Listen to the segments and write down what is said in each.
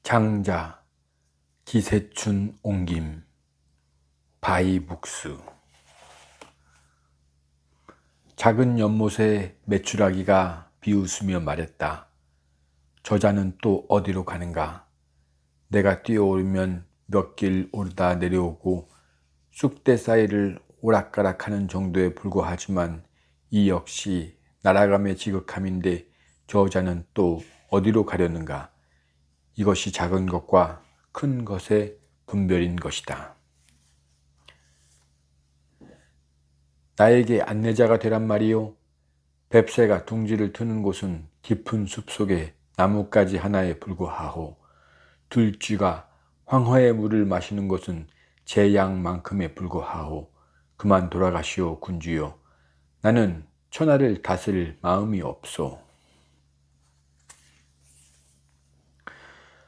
장자 기세춘 옹김 바이북스. 작은 연못에 메추라기가 비웃으며 말했다. 저자는 또 어디로 가는가? 내가 뛰어오르면 몇 길 오르다 내려오고 쑥대 사이를 오락가락하는 정도에 불과하지만 이 역시 날아감의 지극함인데 저자는 또 어디로 가려는가? 이것이 작은 것과 큰 것의 분별인 것이다. 나에게 안내자가 되란 말이요. 뱁새가 둥지를 트는 곳은 깊은 숲속의 나뭇가지 하나에 불과하오. 들쥐가 황허의 물을 마시는 곳은 제 양만큼에 불과하오. 그만 돌아가시오 군주여. 나는 천하를 다스릴 마음이 없소.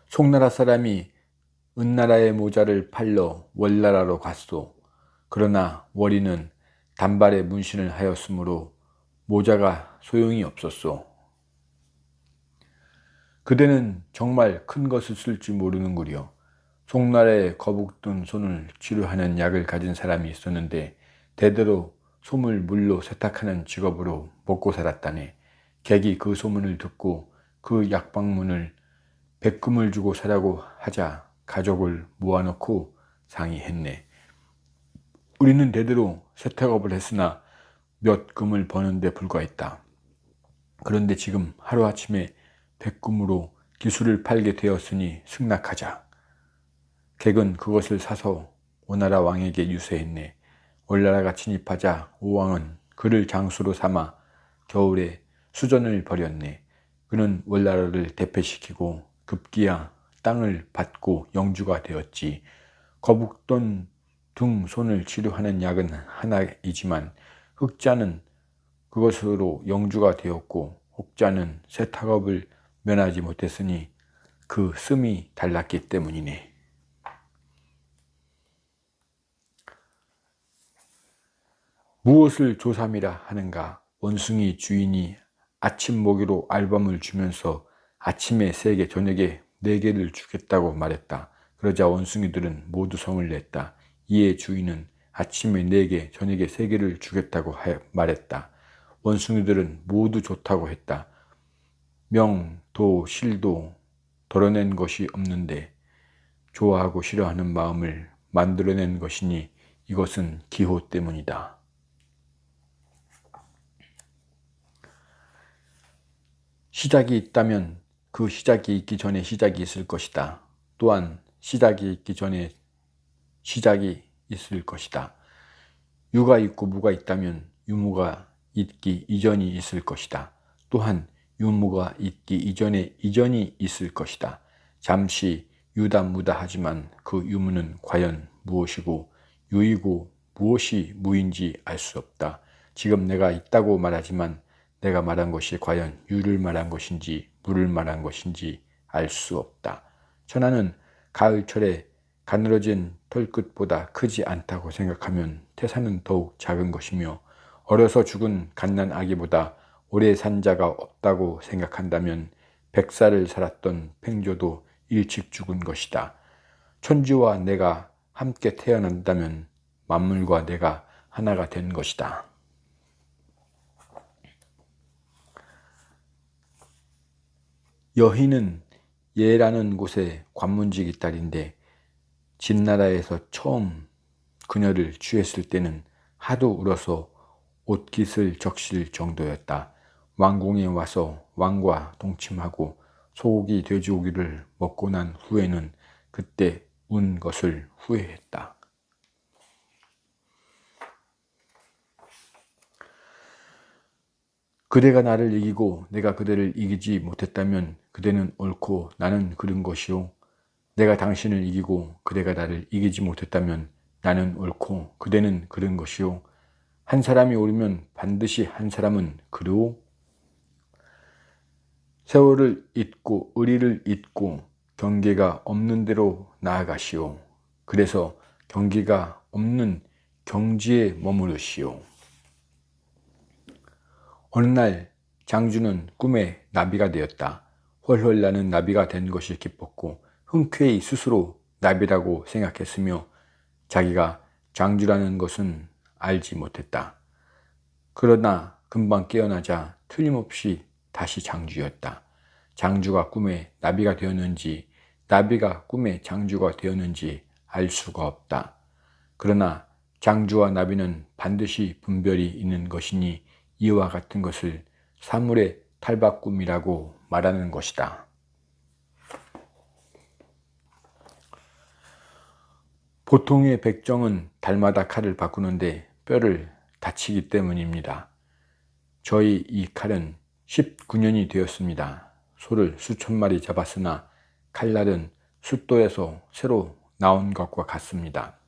송나라 사람이 은나라의 모자를 팔러 월나라로 갔소. 그러나 월이는 단발에 문신을 하였으므로 모자가 소용이 없었소. 그대는 정말 큰 것을 쓸 줄 모르는구려. 송나라의 거북든 손을 치료하는 약을 가진 사람이 있었는데 대대로 솜을 물로 세탁하는 직업으로 먹고 살았다네. 객이 그 소문을 듣고 그 약방문을 백금을 주고 사라고 하자 가족을 모아놓고 상의했네. 우리는 대대로 세탁업을 했으나 몇 금을 버는 데 불과했다. 그런데 지금 하루아침에 백금으로 기술을 팔게 되었으니 승낙하자. 객은 그것을 사서 오나라 왕에게 유세했네. 월나라가 침입하자 오왕은 그를 장수로 삼아 겨울에 수전을 벌였네. 그는 월나라를 대패시키고 급기야 땅을 받고 영주가 되었지. 거북돈 등 손을 치료하는 약은 하나이지만 흑자는 그것으로 영주가 되었고 혹자는 세탁업을 면하지 못했으니 그 씀이 달랐기 때문이네. 무엇을 조삼이라 하는가? 원숭이 주인이 아침 먹이로 알밤을 주면서 아침에 3개, 저녁에 4개를 주겠다고 말했다. 그러자 원숭이들은 모두 성을 냈다. 이에 주인은 아침에 4개, 저녁에 3개를 주겠다고 말했다. 원숭이들은 모두 좋다고 했다. 명, 도, 실도 덜어낸 것이 없는데 좋아하고 싫어하는 마음을 만들어낸 것이니 이것은 기호 때문이다. 시작이 있다면 그 시작이 있기 전에 시작이 있을 것이다. 또한 시작이 있기 전에 시작이 있을 것이다. 유가 있고 무가 있다면 유무가 있기 이전이 있을 것이다. 또한 유무가 있기 이전에 이전이 있을 것이다. 잠시 유다 무다 하지만 그 유무는 과연 무엇이고 유이고 무엇이 무인지 알 수 없다. 지금 내가 있다고 말하지만 내가 말한 것이 과연 유를 말한 것인지 무를 말한 것인지 알 수 없다. 천하는 가을철에 가늘어진 털끝보다 크지 않다고 생각하면 태산은 더욱 작은 것이며 어려서 죽은 갓난 아기보다 오래 산 자가 없다고 생각한다면 100살을 살았던 팽조도 일찍 죽은 것이다. 천지와 내가 함께 태어난다면 만물과 내가 하나가 된 것이다. 여희는 예라는 곳의 관문지기 딸인데 진나라에서 처음 그녀를 취했을 때는 하도 울어서 옷깃을 적실 정도였다. 왕궁에 와서 왕과 동침하고 소고기 돼지고기를 먹고 난 후에는 그때 운 것을 후회했다. 그대가 나를 이기고 내가 그대를 이기지 못했다면 그대는 옳고 나는 그른 것이요. 내가 당신을 이기고 그대가 나를 이기지 못했다면 나는 옳고 그대는 그른 것이요. 한 사람이 옳으면 반드시 한 사람은 그르오. 세월을 잇고 의리를 잇고 경계가 없는 대로 나아가시오. 그래서 경계가 없는 경지에 머무르시오. 어느 날 장주는 꿈에 나비가 되었다. 훨훨 나는 나비가 된 것이 기뻤고 흔쾌히 스스로 나비라고 생각했으며 자기가 장주라는 것은 알지 못했다. 그러나 금방 깨어나자 틀림없이 다시 장주였다. 장주가 꿈에 나비가 되었는지 나비가 꿈에 장주가 되었는지 알 수가 없다. 그러나 장주와 나비는 반드시 분별이 있는 것이니 이와 같은 것을 사물의 탈바꿈이라고 말하는 것이다. 보통의 백정은 달마다 칼을 바꾸는데 뼈를 다치기 때문입니다. 저희 이 칼은 19년이 되었습니다. 소를 수천 마리 잡았으나 칼날은 숫돌에서 새로 나온 것과 같습니다.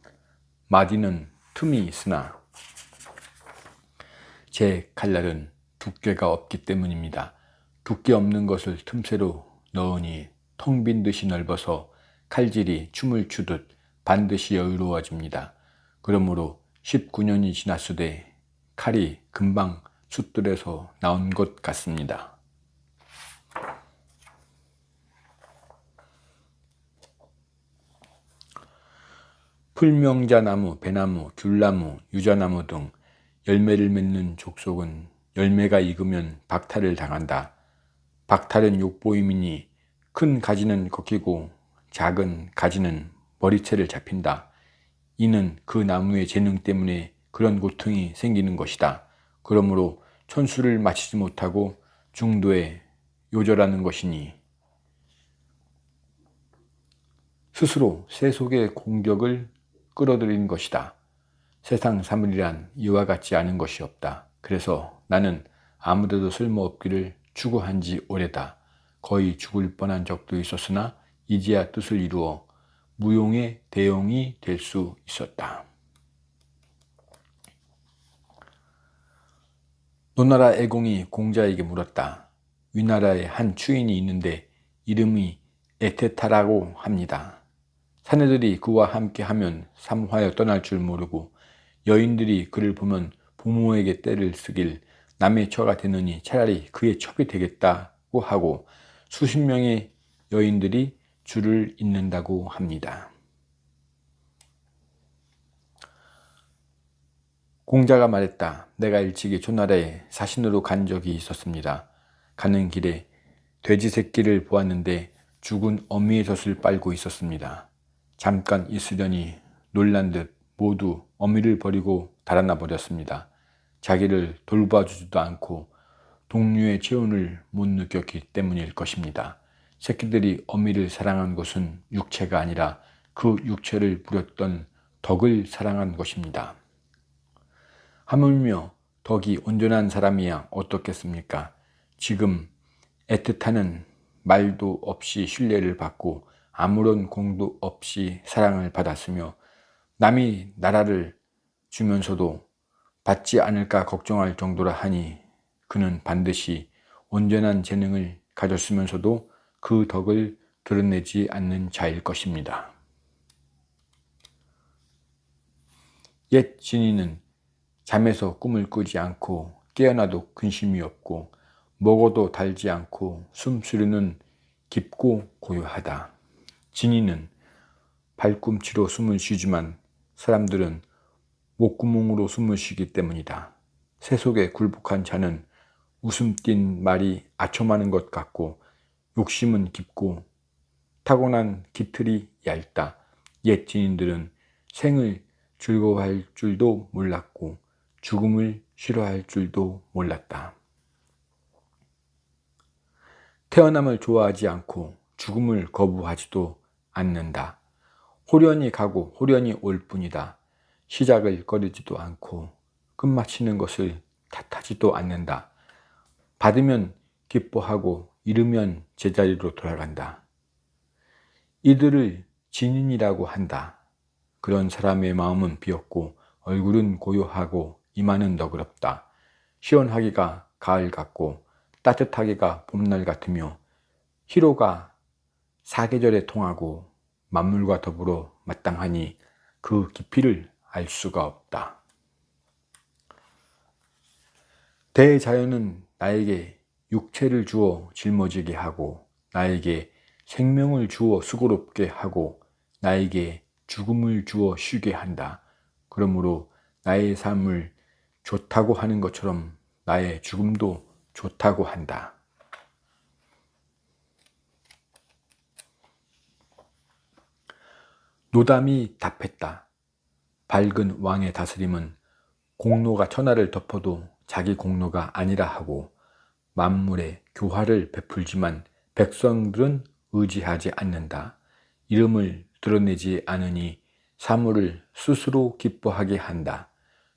마디는 틈이 있으나 제 칼날은 두께가 없기 때문입니다. 두께 없는 것을 틈새로 넣으니 텅 빈 듯이 넓어서 칼질이 춤을 추듯 반드시 여유로워집니다. 그러므로 19년이 지났으되 칼이 금방 숫돌에서 나온 것 같습니다. 풀명자나무, 배나무, 귤나무, 유자나무 등 열매를 맺는 족속은 열매가 익으면 박탈을 당한다. 박탈은 욕보임이니 큰 가지는 꺾이고 작은 가지는 머리채를 잡힌다. 이는 그 나무의 재능 때문에 그런 고통이 생기는 것이다. 그러므로 천수를 마치지 못하고 중도에 요절하는 것이니 스스로 세속의 공격을 끌어들인 것이다. 세상 사물이란 이와 같지 않은 것이 없다. 그래서 나는 아무데도 쓸모없기를 추구한 지 오래다. 거의 죽을 뻔한 적도 있었으나 이제야 뜻을 이루어 무용의 대용이 될 수 있었다. 노나라 애공이 공자에게 물었다. 위나라에 한 추인이 있는데 이름이 에테타라고 합니다. 사내들이 그와 함께 하면 삼화여 떠날 줄 모르고 여인들이 그를 보면 부모에게 떼를 쓰길 남의 처가 되느니 차라리 그의 첩이 되겠다고 하고 수십 명의 여인들이 줄을 잇는다고 합니다. 공자가 말했다. 내가 일찍이 초나라에 사신으로 간 적이 있었습니다. 가는 길에 돼지 새끼를 보았는데 죽은 어미의 젖을 빨고 있었습니다. 잠깐 있으려니 놀란 듯 모두 어미를 버리고 달아나 버렸습니다. 자기를 돌봐주지도 않고 동료의 체온을 못 느꼈기 때문일 것입니다. 새끼들이 어미를 사랑한 것은 육체가 아니라 그 육체를 부렸던 덕을 사랑한 것입니다. 하물며 덕이 온전한 사람이야 어떻겠습니까? 지금 애틋하는 말도 없이 신뢰를 받고 아무런 공도 없이 사랑을 받았으며 남이 나라를 주면서도 받지 않을까 걱정할 정도라 하니 그는 반드시 온전한 재능을 가졌으면서도 그 덕을 드러내지 않는 자일 것입니다. 옛 진이는 잠에서 꿈을 꾸지 않고 깨어나도 근심이 없고 먹어도 달지 않고 숨쉬르는 깊고 고요하다. 진이는 발꿈치로 숨을 쉬지만 사람들은 목구멍으로 숨을 쉬기 때문이다. 세속에 굴복한 자는 웃음 띤 말이 아첨하는 것 같고 욕심은 깊고 타고난 깃털이 얇다. 옛 진인들은 생을 즐거워할 줄도 몰랐고 죽음을 싫어할 줄도 몰랐다. 태어남을 좋아하지 않고 죽음을 거부하지도 않는다. 호련히 가고 호련히 올 뿐이다. 시작을 꺼리지도 않고 끝마치는 것을 탓하지도 않는다. 받으면 기뻐하고 잃으면 제자리로 돌아간다. 이들을 진인이라고 한다. 그런 사람의 마음은 비었고 얼굴은 고요하고 이마는 너그럽다. 시원하기가 가을 같고 따뜻하기가 봄날 같으며 희로가 사계절에 통하고 만물과 더불어 마땅하니 그 깊이를 알 수가 없다. 대자연은 나에게 육체를 주어 짊어지게 하고 나에게 생명을 주어 수고롭게 하고 나에게 죽음을 주어 쉬게 한다. 그러므로 나의 삶을 좋다고 하는 것처럼 나의 죽음도 좋다고 한다. 노담이 답했다. 밝은 왕의 다스림은 공로가 천하를 덮어도 자기 공로가 아니라 하고 만물에 교화를 베풀지만 백성들은 의지하지 않는다. 이름을 드러내지 않으니 사물을 스스로 기뻐하게 한다.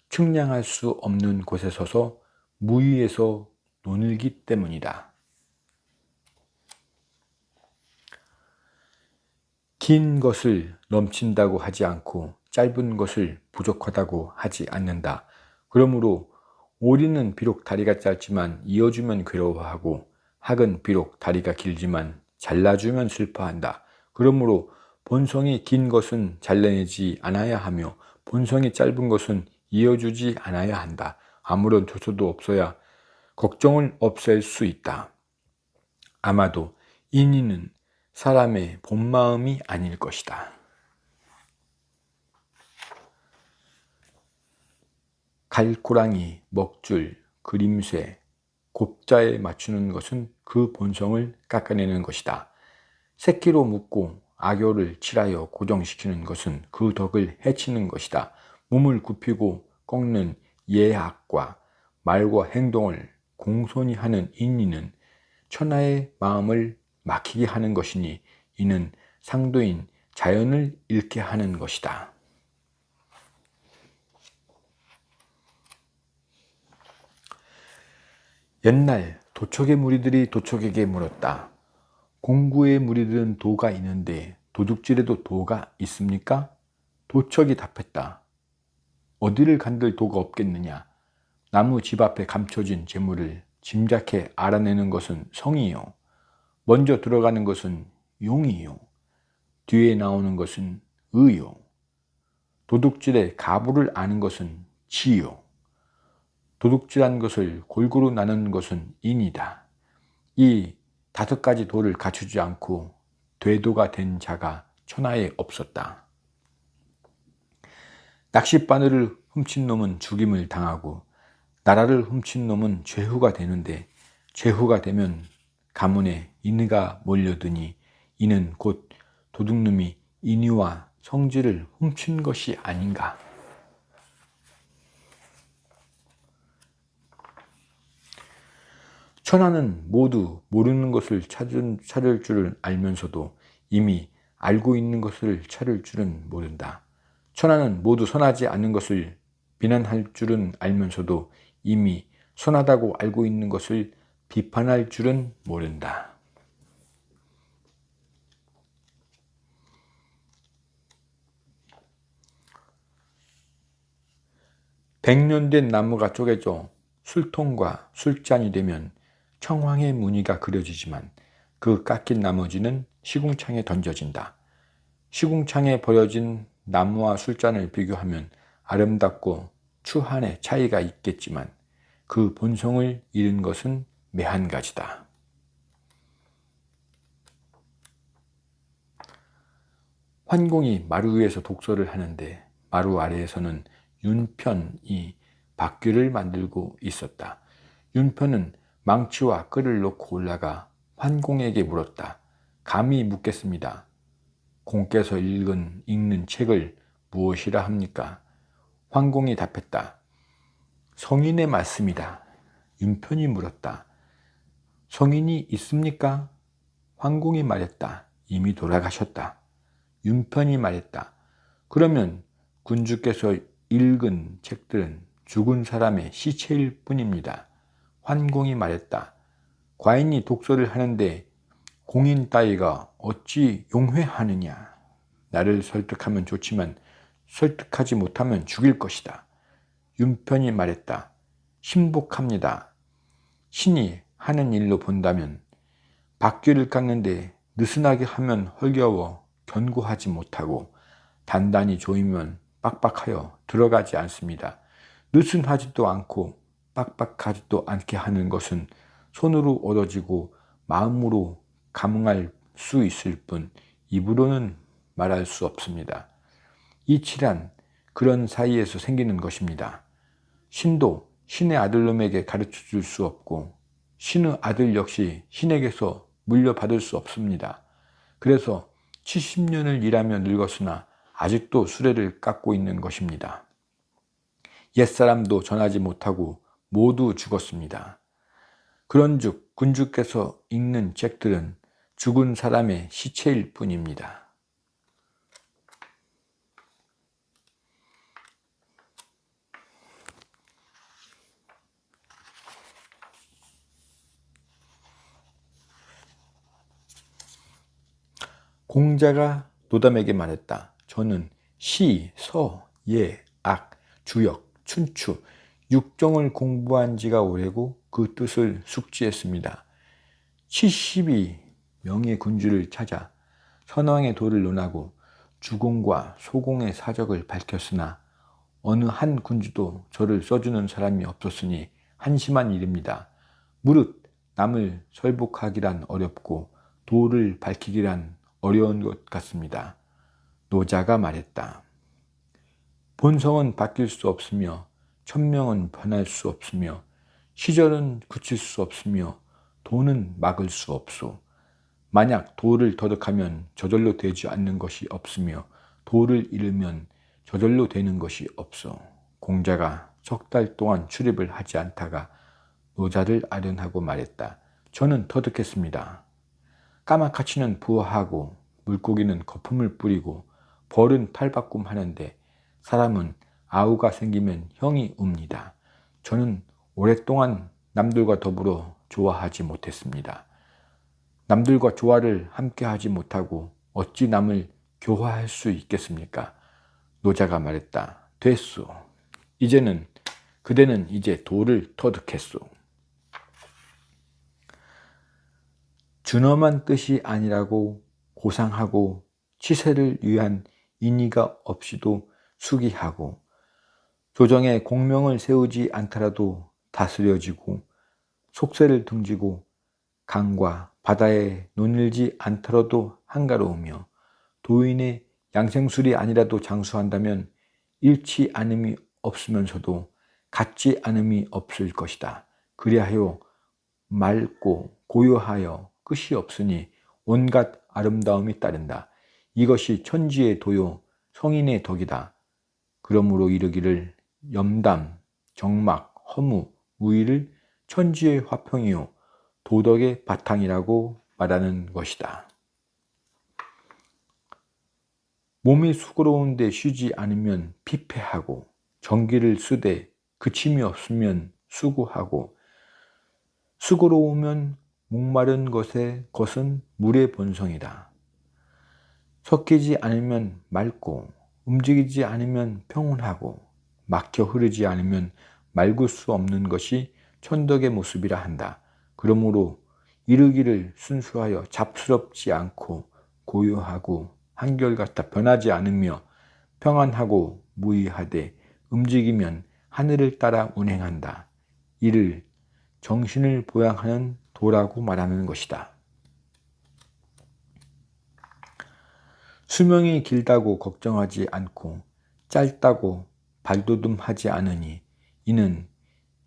측량할 수 없는 곳에 서서 무위에서 논일기 때문이다. 긴 것을 넘친다고 하지 않고 짧은 것을 부족하다고 하지 않는다. 그러므로 오리는 비록 다리가 짧지만 이어주면 괴로워하고 학은 비록 다리가 길지만 잘라주면 슬퍼한다. 그러므로 본성이 긴 것은 잘라내지 않아야 하며 본성이 짧은 것은 이어주지 않아야 한다. 아무런 조소도 없어야 걱정을 없앨 수 있다. 아마도 인의는 사람의 본마음이 아닐 것이다. 갈고랑이, 먹줄, 그림쇠, 곱자에 맞추는 것은 그 본성을 깎아내는 것이다. 새끼로 묶고 악교를 칠하여 고정시키는 것은 그 덕을 해치는 것이다. 몸을 굽히고 꺾는 예악과 말과 행동을 공손히 하는 인의는 천하의 마음을 막히게 하는 것이니 이는 상도인 자연을 잃게 하는 것이다. 옛날 도척의 무리들이 도척에게 물었다. 공구의 무리들은 도가 있는데 도둑질에도 도가 있습니까? 도척이 답했다. 어디를 간들 도가 없겠느냐? 나무 집 앞에 감춰진 재물을 짐작해 알아내는 것은 성이요. 먼저 들어가는 것은 용이요. 뒤에 나오는 것은 의요. 도둑질의 가부를 아는 것은 지요. 도둑질한 것을 골고루 나누는 것은 인이다. 이 5가지 도를 갖추지 않고 되도가 된 자가 천하에 없었다. 낚싯바늘을 훔친 놈은 죽임을 당하고 나라를 훔친 놈은 죄후가 되는데 죄후가 되면 가문에 인의가 몰려드니 이는 곧 도둑놈이 인의와 성질을 훔친 것이 아닌가. 천하는 모두 모르는 것을 찾을 줄을 알면서도 이미 알고 있는 것을 찾을 줄은 모른다. 천하는 모두 선하지 않은 것을 비난할 줄은 알면서도 이미 선하다고 알고 있는 것을 비판할 줄은 모른다. 100년 된 나무가 쪼개져 술통과 술잔이 되면 청황의 무늬가 그려지지만 그 깎인 나머지는 시궁창에 던져진다. 시궁창에 버려진 나무와 술잔을 비교하면 아름답고 추한의 차이가 있겠지만 그 본성을 잃은 것은 매한가지다. 환공이 마루 위에서 독서를 하는데 마루 아래에서는 윤편이 밧귀를 만들고 있었다. 윤편은 망치와 끌을 놓고 올라가 환공에게 물었다. 감히 묻겠습니다. 공께서 읽는 책을 무엇이라 합니까? 환공이 답했다. 성인의 말씀이다. 윤편이 물었다. 성인이 있습니까? 환공이 말했다. 이미 돌아가셨다. 윤편이 말했다. 그러면 군주께서 읽은 책들은 죽은 사람의 시체일 뿐입니다. 환공이 말했다. 과인이 독서를 하는데 공인 따위가 어찌 용회하느냐. 나를 설득하면 좋지만 설득하지 못하면 죽일 것이다. 윤편이 말했다. 신복합니다. 신이 하는 일로 본다면 밧귀를 깎는데 느슨하게 하면 헐겨워 견고하지 못하고 단단히 조이면 빡빡하여 들어가지 않습니다. 느슨하지도 않고 빡빡하지도 않게 하는 것은 손으로 얻어지고 마음으로 감응할 수 있을 뿐 입으로는 말할 수 없습니다. 이 칠한 그런 사이에서 생기는 것입니다. 신도 신의 아들놈에게 가르쳐 줄 수 없고 신의 아들 역시 신에게서 물려받을 수 없습니다. 그래서 70년을 일하며 늙었으나 아직도 수레를 깎고 있는 것입니다. 옛사람도 전하지 못하고 모두 죽었습니다. 그런즉 군주께서 읽는 책들은 죽은 사람의 시체일 뿐입니다. 공자가 노담에게 말했다. 저는 시, 서, 예, 악, 주역, 춘추, 육종을 공부한 지가 오래고 그 뜻을 숙지했습니다. 72명의 군주를 찾아 선왕의 도를 논하고 주공과 소공의 사적을 밝혔으나 어느 한 군주도 저를 써주는 사람이 없었으니 한심한 일입니다. 무릇 남을 설복하기란 어렵고 도를 밝히기란 어려운 것 같습니다. 노자가 말했다. 본성은 바뀔 수 없으며 천명은 변할 수 없으며 시절은 굳힐 수 없으며 도는 막을 수 없소. 만약 도를 터득하면 저절로 되지 않는 것이 없으며 도를 잃으면 저절로 되는 것이 없소. 공자가 석 달 동안 출입을 하지 않다가 노자를 아련하고 말했다. 저는 터득했습니다. 까마카치는 부화하고 물고기는 거품을 뿌리고 벌은 탈바꿈 하는데 사람은 아우가 생기면 형이 웁니다. 저는 오랫동안 남들과 더불어 좋아하지 못했습니다. 남들과 조화를 함께 하지 못하고 어찌 남을 교화할 수 있겠습니까? 노자가 말했다. 됐소. 그대는 이제 도를 터득했소. 준엄한 뜻이 아니라고 고상하고 치세를 위한 인의가 없이도 수기하고 조정에 공명을 세우지 않더라도 다스려지고 속세를 등지고 강과 바다에 논일지 않더라도 한가로우며 도인의 양생술이 아니라도 장수한다면 잃지 않음이 없으면서도 갖지 않음이 없을 것이다. 그리하여 맑고 고요하여 끝이 없으니 온갖 아름다움이 따른다. 이것이 천지의 도요 성인의 덕이다. 그러므로 이르기를 염담, 정막, 허무, 무의를 천지의 화평이요 도덕의 바탕이라고 말하는 것이다. 몸이 수고로운데 쉬지 않으면 피폐하고 정기를 쓰되 그침이 없으면 수고하고 수고로우면 목마른 것은 물의 본성이다. 섞이지 않으면 맑고 움직이지 않으면 평온하고 막혀 흐르지 않으면 맑을 수 없는 것이 천덕의 모습이라 한다. 그러므로 이르기를 순수하여 잡스럽지 않고 고요하고 한결같아 변하지 않으며 평안하고 무의하되 움직이면 하늘을 따라 운행한다. 이를 정신을 보양하는 도라고 말하는 것이다. 수명이 길다고 걱정하지 않고 짧다고 발돋움하지 않으니 이는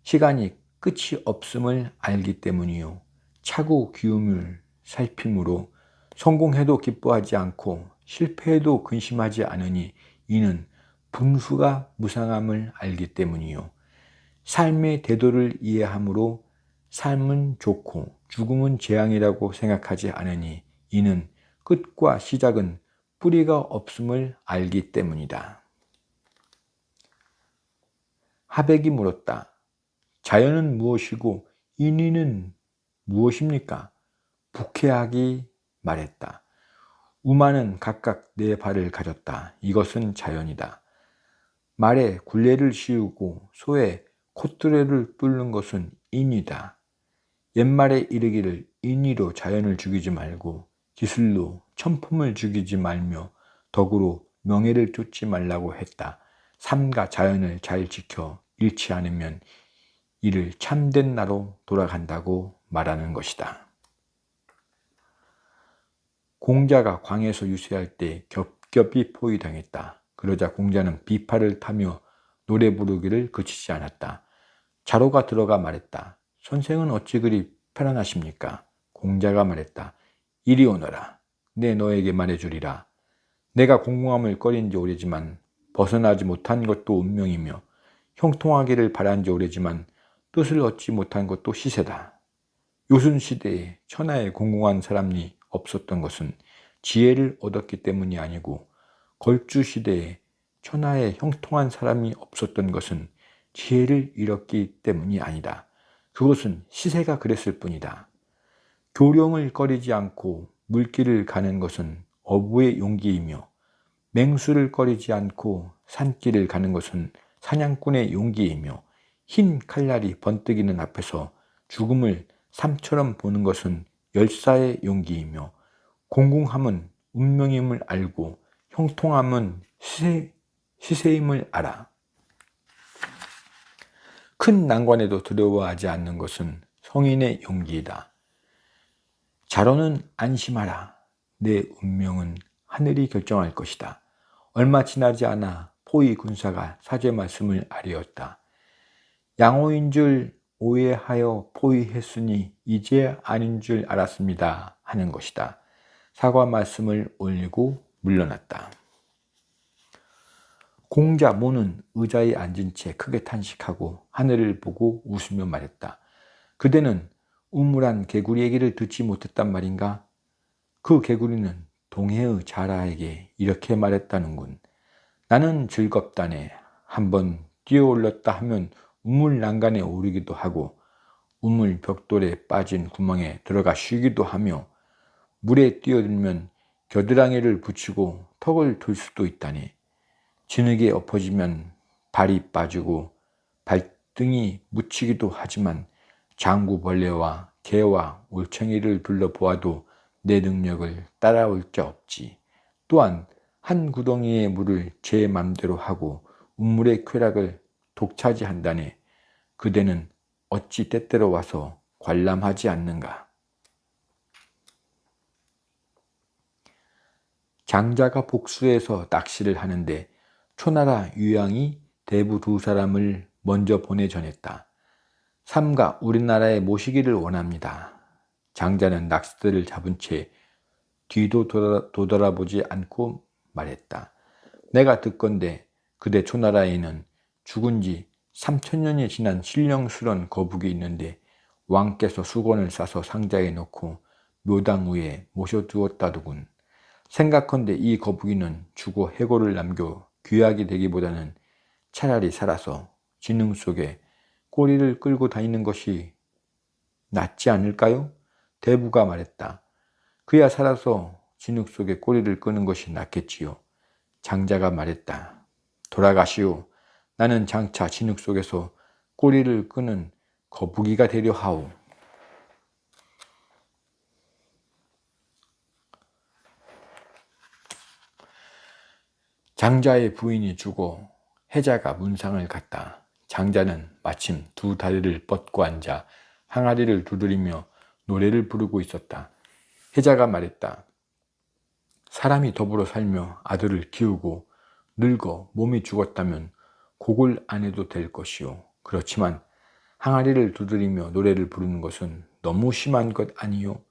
시간이 끝이 없음을 알기 때문이요 차고 기움을 살핌으로 성공해도 기뻐하지 않고 실패해도 근심하지 않으니 이는 분수가 무상함을 알기 때문이요 삶의 대도를 이해함으로 삶은 좋고 죽음은 재앙이라고 생각하지 않으니 이는 끝과 시작은 뿌리가 없음을 알기 때문이다. 하백이 물었다. 자연은 무엇이고 인의는 무엇입니까? 북해학이 말했다. 우마는 각각 네 발을 가졌다. 이것은 자연이다. 말에 굴레를 씌우고 소에 콧뚜레를 뚫는 것은 인이다. 옛말에 이르기를 인의로 자연을 죽이지 말고 기술로 천품을 죽이지 말며 덕으로 명예를 쫓지 말라고 했다. 삶과 자연을 잘 지켜 잃지 않으면 이를 참된 나로 돌아간다고 말하는 것이다. 공자가 광에서 유세할 때 겹겹이 포위당했다. 그러자 공자는 비파를 타며 노래 부르기를 그치지 않았다. 자로가 들어가 말했다. 선생은 어찌 그리 편안하십니까? 공자가 말했다. 이리 오너라. 내 너에게 말해주리라. 내가 공공함을 꺼린 지 오래지만 벗어나지 못한 것도 운명이며 형통하기를 바란 지 오래지만 뜻을 얻지 못한 것도 시세다. 요순시대에 천하에 공공한 사람이 없었던 것은 지혜를 얻었기 때문이 아니고 걸주시대에 천하에 형통한 사람이 없었던 것은 지혜를 잃었기 때문이 아니다. 그것은 시세가 그랬을 뿐이다. 교령을 꺼리지 않고 물길을 가는 것은 어부의 용기이며 맹수를 꺼리지 않고 산길을 가는 것은 사냥꾼의 용기이며 흰 칼날이 번뜩이는 앞에서 죽음을 삶처럼 보는 것은 열사의 용기이며 공공함은 운명임을 알고 형통함은 시세임을 알아. 큰 난관에도 두려워하지 않는 것은 성인의 용기이다. 자로는 안심하라. 내 운명은 하늘이 결정할 것이다. 얼마 지나지 않아 포위 군사가 사죄 말씀을 아뢰었다. 양호인 줄 오해하여 포위했으니 이제 아닌 줄 알았습니다 하는 것이다. 사과 말씀을 올리고 물러났다. 공자 모는 의자에 앉은 채 크게 탄식하고 하늘을 보고 웃으며 말했다. 그대는 우물한 개구리 얘기를 듣지 못했단 말인가? 그 개구리는 동해의 자라에게 이렇게 말했다는군. 나는 즐겁다네. 한번 뛰어올랐다 하면 우물 난간에 오르기도 하고 우물 벽돌에 빠진 구멍에 들어가 쉬기도 하며 물에 뛰어들면 겨드랑이를 붙이고 턱을 들 수도 있다네. 진흙에 엎어지면 발이 빠지고 발등이 묻히기도 하지만 장구벌레와 개와 올챙이를 둘러보아도 내 능력을 따라올 자 없지. 또한 한 구덩이의 물을 제 맘대로 하고 우물의 쾌락을 독차지한다네. 그대는 어찌 때때로 와서 관람하지 않는가? 장자가 복수해서 낚시를 하는데 초나라 유양이 대부 두 사람을 먼저 보내 전했다. 삼가 우리나라에 모시기를 원합니다. 장자는 낚싯대를 잡은 채 뒤도 돌아보지 않고 말했다. 내가 듣건대 그대 초나라에는 죽은 지 3000년이 지난 신령스런 거북이 있는데 왕께서 수건을 싸서 상자에 넣고 묘당 위에 모셔두었다더군. 생각컨대 이 거북이는 죽어 해골을 남겨 귀하게 되기보다는 차라리 살아서 진흥 속에 꼬리를 끌고 다니는 것이 낫지 않을까요? 대부가 말했다. 그야 살아서 진흙 속에 꼬리를 끄는 것이 낫겠지요. 장자가 말했다. 돌아가시오. 나는 장차 진흙 속에서 꼬리를 끄는 거북이가 되려 하오. 장자의 부인이 죽어 해자가 문상을 갔다. 장자는 마침 두 다리를 뻗고 앉아 항아리를 두드리며 노래를 부르고 있었다. 해자가 말했다. 사람이 더불어 살며 아들을 키우고 늙어 몸이 죽었다면 곡을 안 해도 될 것이오. 그렇지만 항아리를 두드리며 노래를 부르는 것은 너무 심한 것 아니요?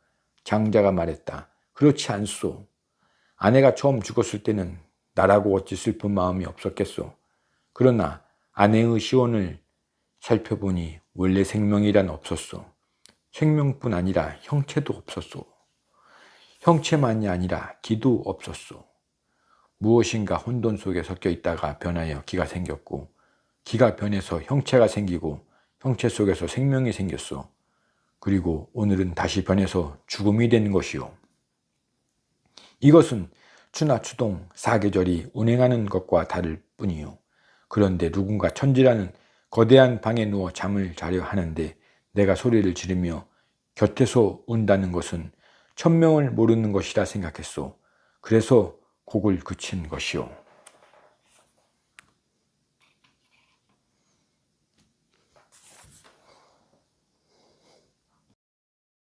장자가 말했다. 그렇지 않소. 아내가 처음 죽었을 때는 나라고 어찌 슬픈 마음이 없었겠소. 그러나 아내의 시혼을 살펴보니 원래 생명이란 없었소. 생명뿐 아니라 형체도 없었소. 형체만이 아니라 기도 없었소. 무엇인가 혼돈 속에 섞여 있다가 변하여 기가 생겼고 기가 변해서 형체가 생기고 형체 속에서 생명이 생겼소. 그리고 오늘은 다시 변해서 죽음이 되는 것이요. 이것은 추나 추동 사계절이 운행하는 것과 다를 뿐이요. 그런데 누군가 천지라는 거대한 방에 누워 잠을 자려 하는데 내가 소리를 지르며 곁에서 운다는 것은 천명을 모르는 것이라 생각했소. 그래서 곡을 그친 것이요.